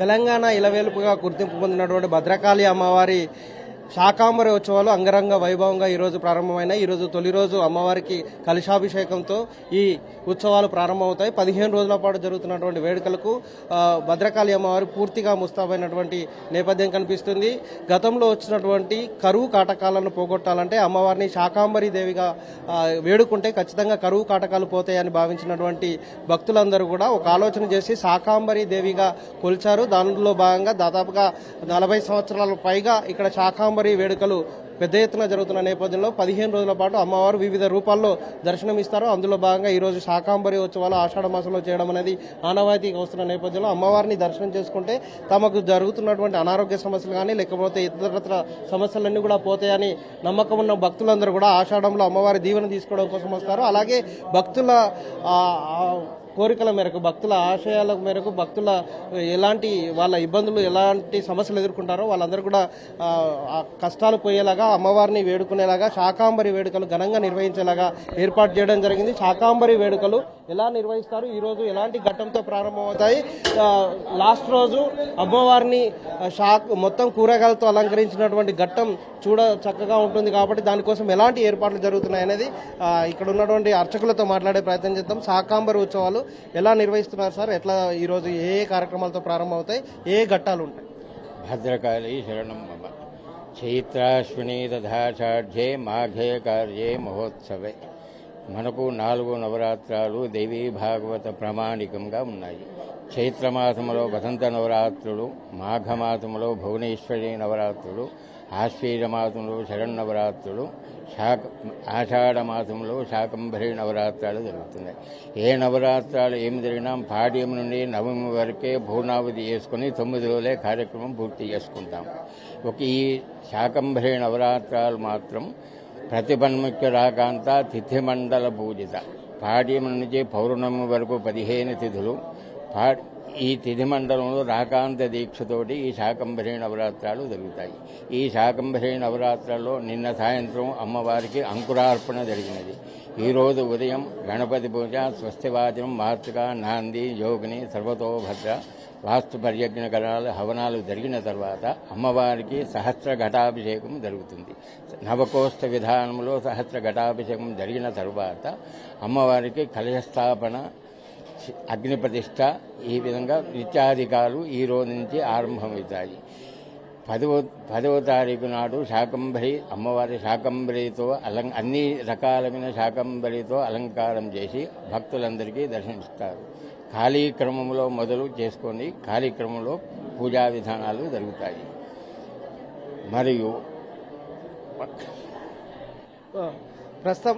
తెలంగాణ ఇలవేలుపుగా గుర్తింపు పొందినటువంటి భద్రకాళి అమ్మవారి శాకాంబరి ఉత్సవాలు అంగరంగ వైభవంగా ఈరోజు ప్రారంభమైనాయి. ఈరోజు తొలి రోజు అమ్మవారికి కలశాభిషేకంతో ఈ ఉత్సవాలు ప్రారంభమవుతాయి. 15 రోజుల పాటు జరుగుతున్నటువంటి వేడుకలకు భద్రకాళి అమ్మవారి పూర్తిగా ముస్తాబైనటువంటి నేపథ్యం కనిపిస్తుంది. గతంలో వచ్చినటువంటి కరువు కాటకాలను పోగొట్టాలంటే అమ్మవారిని శాకాంబరి దేవిగా వేడుకుంటే ఖచ్చితంగా కరువు కాటకాలు పోతాయని భావించినటువంటి భక్తులందరూ కూడా ఒక ఆలోచన చేసి శాకాంబరి దేవిగా కొలిచారు. దానిలో భాగంగా దాదాపుగా 40 సంవత్సరాల పైగా ఇక్కడ శాకాంబరి వేడుకలు పెద్ద ఎత్తున జరుగుతున్న నేపథ్యంలో 15 రోజుల పాటు అమ్మవారు వివిధ రూపాల్లో దర్శనమిస్తారు. అందులో భాగంగా ఈరోజు శాకాంబరి ఉత్సవాలు ఆషాఢ మాసంలో చేయడం అనేది ఆనవాయితీగా వస్తున్న నేపథ్యంలో అమ్మవారిని దర్శనం చేసుకుంటే తమకు జరుగుతున్నటువంటి అనారోగ్య సమస్యలు కానీ లేకపోతే ఇతరత్ర సమస్యలన్నీ కూడా పోతాయని నమ్మకం ఉన్న భక్తులందరూ కూడా ఆషాఢంలో అమ్మవారి దీవెన తీసుకోవడం కోసం వస్తారు. అలాగే భక్తుల కోరికల మేరకు, భక్తుల ఆశయాల మేరకు, భక్తుల ఎలాంటి వాళ్ళ ఇబ్బందులు ఎలాంటి సమస్యలు ఎదుర్కొంటారో వాళ్ళందరూ కూడా కష్టాలు పోయేలాగా అమ్మవారిని వేడుకునేలాగా శాకాంబరి వేడుకలు ఘనంగా నిర్వహించేలాగా ఏర్పాటు చేయడం జరిగింది. శాకాంబరి వేడుకలు ఎలా నిర్వహిస్తారు, ఈ రోజు ఎలాంటి ఘట్టంతో ప్రారంభమవుతాయి, లాస్ట్ రోజు అమ్మవారిని మొత్తం కూరగాయలతో అలంకరించినటువంటి ఘట్టం చూడ చక్కగా ఉంటుంది కాబట్టి దానికోసం ఎలాంటి ఏర్పాట్లు జరుగుతున్నాయి అనేది ఇక్కడ ఉన్నటువంటి అర్చకులతో మాట్లాడే ప్రయత్నం చేద్దాం. శాకాంబరి ఉత్సవాలు ఎలా నిర్వహిస్తున్నారు సార్? ఎట్లా ఈరోజు ఏ ప్రారంభాలతో ప్రారంభమవుతాయి, ఏ ఘట్టాలు ఉంటాయి? భద్రకాళి శరణం మమ. చైత్రాశ్విని దధాషాఢ్యే మాఘే కార్యే మహోత్సవే. మనకు 4 నవరాత్రాలు దేవీ భాగవత ప్రామాణికంగా ఉన్నాయి. చైత్రమాసములో వసంత నవరాత్రులు, మాఘమాసములో భువనేశ్వరి నవరాత్రులు, ఆశ్వీజ మాసంలో శరన్నవరాత్రులు, ఆషాఢ మాసంలో శాకంభరి నవరాత్రాలు జరుగుతున్నాయి. ఏ నవరాత్రాలు ఏమి జరిగినా పాడ్యం నుండి నవమి వరకే పూర్ణావతి చేసుకుని 9 రోజులే కార్యక్రమం పూర్తి చేసుకుంటాం. ఈ శాకంభరి నవరాత్రాలు మాత్రం ప్రతిపన్ముఖ్య రాకాంత తిథిమండల పూజిత. పాడ్యం నుంచి పౌర్ణమి వరకు 15 తిథులు. ఈ తిథి మండలంలో రాకాంత దీక్షతోటి ఈ శాకంభరి నవరాత్రాలు జరుగుతాయి. ఈ శాకంభరి నవరాత్రాల్లో నిన్న సాయంత్రం అమ్మవారికి అంకురార్పణ జరిగినది. ఈరోజు ఉదయం గణపతి పూజ, స్వస్తివాచనం, మాతృక, నాంది, యోగిని, సర్వతోభద్ర, వాస్తు పర్యజ్ఞ గణాలు హవనాలు జరిగిన తర్వాత అమ్మవారికి సహస్ర ఘటాభిషేకం జరుగుతుంది. నవకోష్ఠ విధానంలో సహస్ర ఘటాభిషేకం జరిగిన తరువాత అమ్మవారికి కలశస్థాపన, అగ్ని ప్రతిష్ట, ఈ విధంగా నిత్యాధికాలు ఈ రోజు నుంచి ఆరంభమవుతాయి. 10వ తారీఖు నాడు శాకంభరి అమ్మవారి శాకంభరితో అన్ని రకాలైన శాకంభరితో అలంకారం చేసి భక్తులందరికీ దర్శనమిస్తారు. కాళీక్రమంలో మొదలు చేసుకొని కాళీక్రమంలో పూజా విధానాలు జరుగుతాయి. మరియు ప్రస్తుతం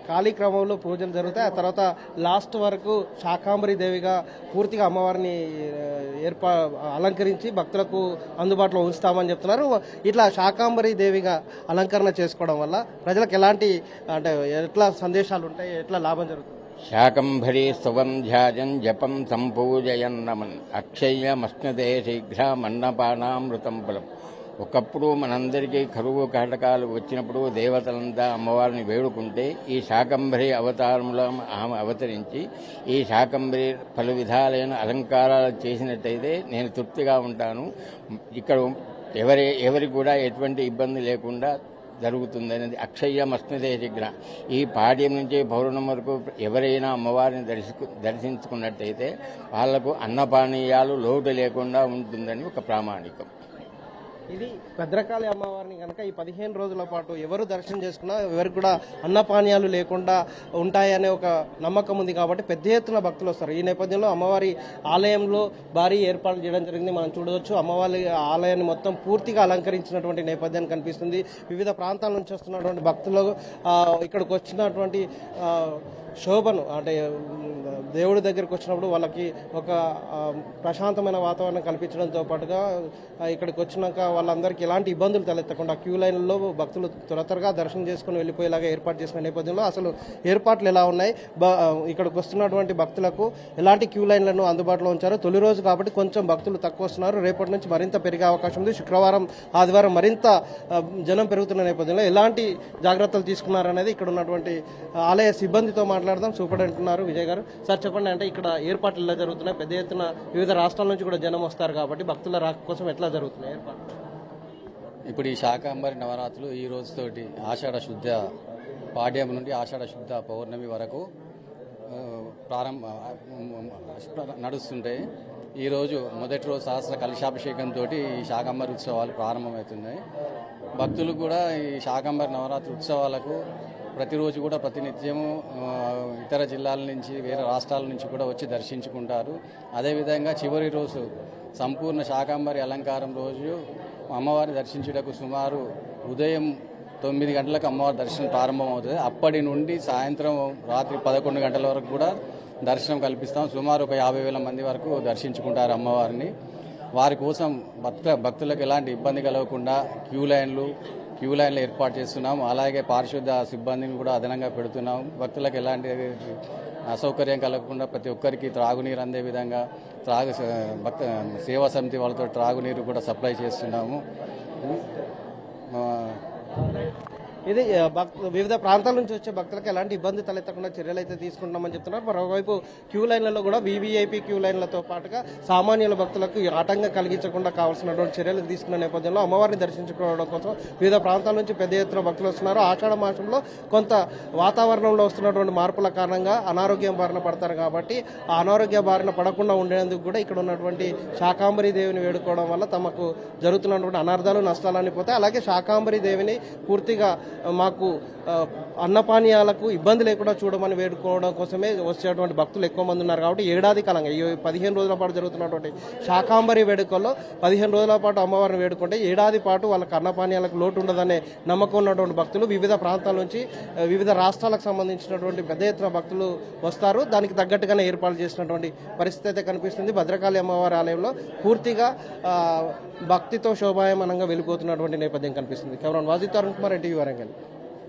కాళీక్రమంలో పూజలు జరుగుతాయి. ఆ తర్వాత లాస్ట్ వరకు శాకాంబరి దేవిగా పూర్తిగా అమ్మవారిని అలంకరించి భక్తులకు అందుబాటులో ఉంచుతామని చెప్తున్నారు. ఇట్లా శాకాంబరి దేవిగా అలంకరణ చేసుకోవడం వల్ల ప్రజలకు ఎలాంటి ఎట్లా సందేశాలు ఉంటాయి, ఎట్లా లాభం జరుగుతుంది? శాకంభరీ స్తువం ధ్యాజం జపం సంపూజయన్నమన్ అక్షయ్యమశ్నతే శీఘ్ర మన్నపానామృతం ఫలం. ఒకప్పుడు మనందరికీ కరువు కాటకాలు వచ్చినప్పుడు దేవతలంతా అమ్మవారిని వేడుకుంటే ఈ శాకంభరి అవతారంలో ఆమె అవతరించి ఈ శాకంభరి పలు విధాలైన అలంకారాలు చేసినట్టయితే నేను తృప్తిగా ఉంటాను, ఇక్కడ ఎవరికి కూడా ఎటువంటి ఇబ్బంది లేకుండా జరుగుతుందనేది అక్షయ్యమస్మితే శీఘ్ర. ఈ పాడ్యం నుంచి పౌర్ణమి వరకు ఎవరైనా అమ్మవారిని దర్శించుకున్నట్టయితే వాళ్లకు అన్నపానీయాలు లోటు లేకుండా ఉంటుందని ఒక ప్రామాణికం. ఇది భద్రకాళి అమ్మవారిని కనుక ఈ 15 రోజుల పాటు ఎవరు దర్శనం చేసుకున్నా ఎవరికి కూడా అన్నపానీయాలు లేకుండా ఉంటాయనే ఒక నమ్మకం ఉంది కాబట్టి పెద్ద ఎత్తున భక్తులు వస్తారు. ఈ నేపథ్యంలో అమ్మవారి ఆలయంలో భారీ ఏర్పాట్లు చేయడం జరిగింది. మనం చూడవచ్చు అమ్మవారి ఆలయాన్ని మొత్తం పూర్తిగా అలంకరించినటువంటి నేపథ్యాన్ని కనిపిస్తుంది. వివిధ ప్రాంతాల నుంచి వస్తున్నటువంటి భక్తులు ఇక్కడికి వచ్చినటువంటి శోభను అంటే దేవుడి దగ్గరికి వచ్చినప్పుడు వాళ్ళకి ఒక ప్రశాంతమైన వాతావరణం కల్పించడంతో పాటుగా ఇక్కడికి వచ్చినాక వాళ్ళందరికీ ఎలాంటి ఇబ్బందులు తలెత్తకుండా క్యూ లైన్లో భక్తులు త్వరగా దర్శనం చేసుకుని వెళ్ళిపోయేలాగా ఏర్పాటు చేసిన నేపథ్యంలో అసలు ఏర్పాట్లు ఎలా ఉన్నాయి, ఇక్కడికి వస్తున్నటువంటి భక్తులకు ఎలాంటి క్యూ లైన్లను అందుబాటులో ఉంచారో తొలి రోజు కాబట్టి కొంచెం భక్తులు తక్కువ వస్తున్నారు. రేపటి నుంచి మరింత పెరిగే అవకాశం ఉంది. శుక్రవారం, ఆదివారం మరింత జనం పెరుగుతున్న నేపథ్యంలో ఎలాంటి జాగ్రత్తలు తీసుకున్నారనేది ఇక్కడ ఉన్నటువంటి ఆలయ సిబ్బందితో మాట్లాడదాం. సూపరింటెండెంట్ ఉన్నారు విజయ్ గారు. సార్ చెప్పండి, అంటే ఇక్కడ ఏర్పాట్లు ఎలా జరుగుతున్నాయి? పెద్ద ఎత్తున వివిధ రాష్ట్రాల నుంచి కూడా జనం వస్తారు కాబట్టి భక్తుల రాక కోసం ఎట్లా జరుగుతున్నాయి ఏర్పాట్లు? ఇప్పుడు ఈ శాకాంబరి నవరాత్రులు ఈ రోజుతోటి ఆషాఢ శుద్ధ పాడ్యం నుండి ఆషాఢ శుద్ధ పౌర్ణమి వరకు నడుస్తుంటాయి. ఈరోజు మొదటి రోజు సహస్ర కలశాభిషేకంతో ఈ శాకాంబరి ఉత్సవాలు ప్రారంభమవుతున్నాయి. భక్తులు కూడా ఈ శాకాంబరి నవరాత్రి ఉత్సవాలకు ప్రతిరోజు కూడా ప్రతినిత్యము ఇతర జిల్లాల నుంచి వేరే రాష్ట్రాల నుంచి కూడా వచ్చి దర్శించుకుంటారు. అదేవిధంగా చివరి రోజు సంపూర్ణ శాకాంబరి అలంకారం రోజు అమ్మవారిని దర్శించుటకు సుమారు ఉదయం 9 గంటలకు అమ్మవారి దర్శనం ప్రారంభమవుతుంది. అప్పటి నుండి సాయంత్రం రాత్రి 11 గంటల వరకు కూడా దర్శనం కల్పిస్తాం. సుమారు ఒక 50,000 మంది వరకు దర్శించుకుంటారు అమ్మవారిని. వారి కోసం భక్తులకు ఎలాంటి ఇబ్బంది కలగకుండా క్యూ లైన్లు ఏర్పాటు చేస్తున్నాం. అలాగే పారిశుద్ధ సిబ్బందిని కూడా అదనంగా పెడుతున్నాం. భక్తులకు ఎలాంటి అసౌకర్యం కలగకుండా ప్రతి ఒక్కరికి త్రాగునీరు అందే విధంగా సేవా సమితి వాళ్ళతో త్రాగునీరు కూడా సప్లై చేస్తున్నాము. ఇది వివిధ ప్రాంతాల నుంచి వచ్చే భక్తులకు ఎలాంటి ఇబ్బంది తలెత్తకుండా చర్యలు అయితే తీసుకుంటామని చెప్తున్నారు. మరోవైపు క్యూ లైన్లలో కూడా వీవీఐపీ క్యూ లైన్లతో పాటుగా సామాన్యుల భక్తులకు ఆటంకం కలిగించకుండా కావాల్సినటువంటి చర్యలు తీసుకున్న నేపథ్యంలో అమ్మవారిని దర్శించుకోవడం కోసం వివిధ ప్రాంతాల నుంచి పెద్ద ఎత్తున భక్తులు వస్తున్నారు. ఆషాఢ మాసంలో కొంత వాతావరణంలో వస్తున్నటువంటి మార్పుల కారణంగా అనారోగ్యం బారిన పడతారు కాబట్టి ఆ అనారోగ్య బారిన పడకుండా ఉండేందుకు కూడా ఇక్కడ ఉన్నటువంటి శాకాంబరి దేవిని వేడుకోవడం వల్ల తమకు జరుగుతున్నటువంటి అనర్థాలు నష్టాలన్నీ పోతాయి. అలాగే శాకాంబరి దేవిని పూర్తిగా మాకు అన్నపానీయాలకు ఇబ్బంది లేకుండా చూడమని వేడుకోవడం కోసమే వచ్చేటువంటి భక్తులు ఎక్కువ మంది ఉన్నారు. కాబట్టి ఏడాది కాలంగా ఈ 15 రోజుల పాటు జరుగుతున్నటువంటి శాకాంబరి వేడుకల్లో 15 రోజుల పాటు అమ్మవారిని వేడుకుంటే ఏడాది పాటు వాళ్ళకి అన్నపానీయాలకు లోటు ఉండదనే నమ్మకం ఉన్నటువంటి భక్తులు వివిధ ప్రాంతాల నుంచి వివిధ రాష్ట్రాలకు సంబంధించినటువంటి పెద్ద ఎత్తున భక్తులు వస్తారు. దానికి తగ్గట్టుగానే ఏర్పాటు చేసినటువంటి పరిస్థితి అయితే కనిపిస్తుంది. భద్రకాళి అమ్మవారి ఆలయంలో పూర్తిగా భక్తితో శోభాయమానంగా వెళ్ళిపోతున్నటువంటి నేపథ్యం కనిపిస్తుంది. Cameraman Wajid Arun Kumar, NTV Warangal.